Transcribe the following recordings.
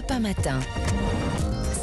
Europe 1 matin.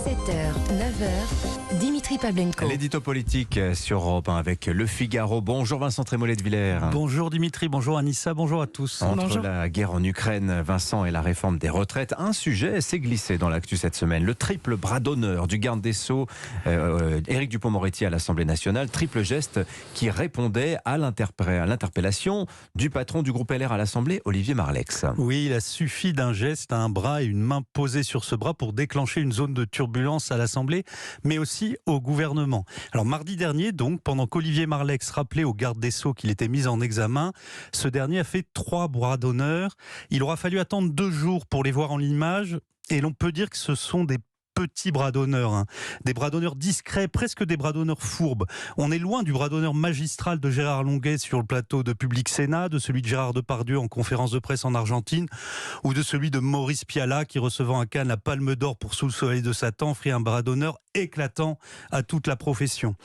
7h, 9h, Dimitri Pavlenko. L'édito politique sur Europe 1 avec Le Figaro. Bonjour Vincent Trémollet de Villers. Bonjour Dimitri, bonjour Anissa, bonjour à tous. Entre la guerre en Ukraine, Vincent, et la réforme des retraites, un sujet s'est glissé dans l'actu cette semaine. Le triple bras d'honneur du garde des Sceaux, Éric Dupond-Moretti à l'Assemblée nationale. Triple geste qui répondait à l'interpellation du patron du groupe LR à l'Assemblée, Olivier Marleix. Oui, il a suffi d'un geste, un bras et une main posée sur ce bras pour déclencher une zone de turbulence à l'Assemblée, mais aussi au gouvernement. Alors mardi dernier, donc, pendant qu'Olivier Marleix rappelait au garde des Sceaux qu'il était mis en examen, ce dernier a fait 3 bras d'honneur. Il aura fallu attendre 2 jours pour les voir en image, et l'on peut dire que ce sont des petits bras d'honneur, des bras d'honneur discrets, presque des bras d'honneur fourbes. On est loin du bras d'honneur magistral de Gérard Longuet sur le plateau de Public Sénat, de celui de Gérard Depardieu en conférence de presse en Argentine, ou de celui de Maurice Pialat qui, recevant à Cannes la Palme d'Or pour Sous le soleil de Satan, offrit un bras d'honneur éclatant à toute la profession.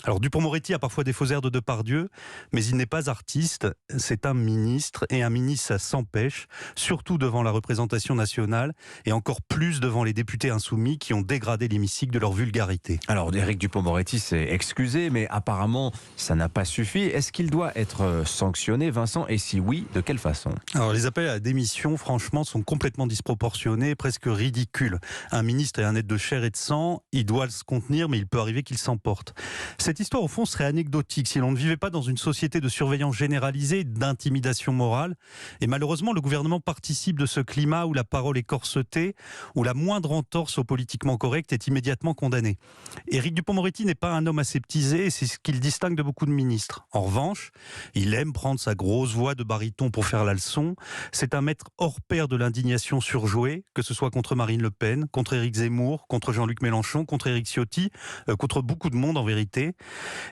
Alors Dupond-Moretti a parfois des faux airs de Depardieu, mais il n'est pas artiste, c'est un ministre, et un ministre ça s'empêche, surtout devant la représentation nationale, et encore plus devant les députés insoumis qui ont dégradé l'hémicycle de leur vulgarité. Alors Éric Dupond-Moretti s'est excusé, mais apparemment ça n'a pas suffi. Est-ce qu'il doit être sanctionné, Vincent, et si oui, de quelle façon? Alors les appels à la démission, franchement, sont complètement disproportionnés, presque ridicules. Un ministre est un être de chair et de sang, il doit se contenir, mais il peut arriver qu'il s'emporte. Cette histoire, au fond, serait anecdotique si l'on ne vivait pas dans une société de surveillance généralisée et d'intimidation morale. Et malheureusement, le gouvernement participe de ce climat où la parole est corsetée, où la moindre entorse au politiquement correct est immédiatement condamnée. Éric Dupond-Moretti n'est pas un homme aseptisé, et c'est ce qui le distingue de beaucoup de ministres. En revanche, il aime prendre sa grosse voix de baryton pour faire la leçon. C'est un maître hors pair de l'indignation surjouée, que ce soit contre Marine Le Pen, contre Éric Zemmour, contre Jean-Luc Mélenchon, contre Éric Ciotti, contre beaucoup de monde en vérité.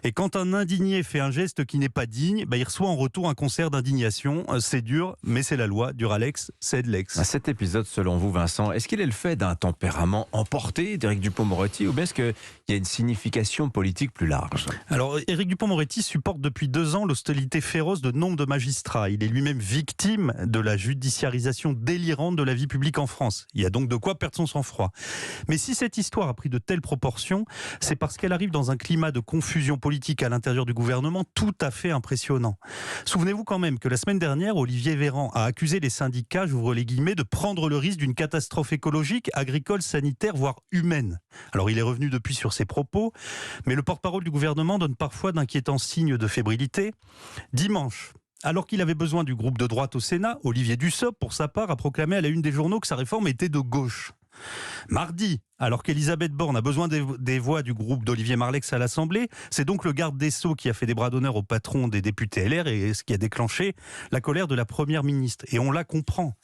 Et quand un indigné fait un geste qui n'est pas digne, il reçoit en retour un concert d'indignation. C'est dur, mais c'est la loi. Dur Alex, c'est de l'ex. À cet épisode, selon vous, Vincent, est-ce qu'il est le fait d'un tempérament emporté d'Éric Dupond-Moretti, ou bien est-ce qu'il y a une signification politique plus large? Alors, Éric Dupond-Moretti supporte depuis 2 ans l'hostilité féroce de nombre de magistrats. Il est lui-même victime de la judiciarisation délirante de la vie publique en France. Il y a donc de quoi perdre son sang-froid. Mais si cette histoire a pris de telles proportions, c'est parce qu'elle arrive dans un climat de confusion politique à l'intérieur du gouvernement tout à fait impressionnant. Souvenez-vous quand même que la semaine dernière, Olivier Véran a accusé les syndicats, j'ouvre les guillemets, de prendre le risque d'une catastrophe écologique, agricole, sanitaire, voire humaine. Alors il est revenu depuis sur ses propos, mais le porte-parole du gouvernement donne parfois d'inquiétants signes de fébrilité. Dimanche, alors qu'il avait besoin du groupe de droite au Sénat, Olivier Dussopt, pour sa part, a proclamé à la une des journaux que sa réforme était de gauche. Mardi, alors qu'Elisabeth Borne a besoin des voix du groupe d'Olivier Marleix à l'Assemblée, c'est donc le garde des Sceaux qui a fait des bras d'honneur au patron des députés LR, et ce qui a déclenché la colère de la première ministre. Et on la comprend.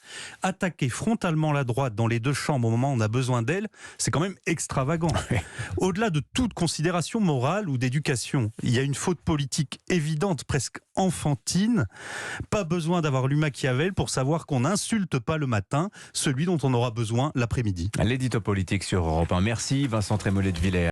Attaquer frontalement la droite dans les 2 chambres au moment où on a besoin d'elle, c'est quand même extravagant. Au-delà de toute considération morale ou d'éducation, il y a une faute politique évidente, presque enfantine. Pas besoin d'avoir lu Machiavel pour savoir qu'on n'insulte pas le matin celui dont on aura besoin l'après-midi. L'édito politique sur Europe 1. Merci Vincent Trémollet de Villers.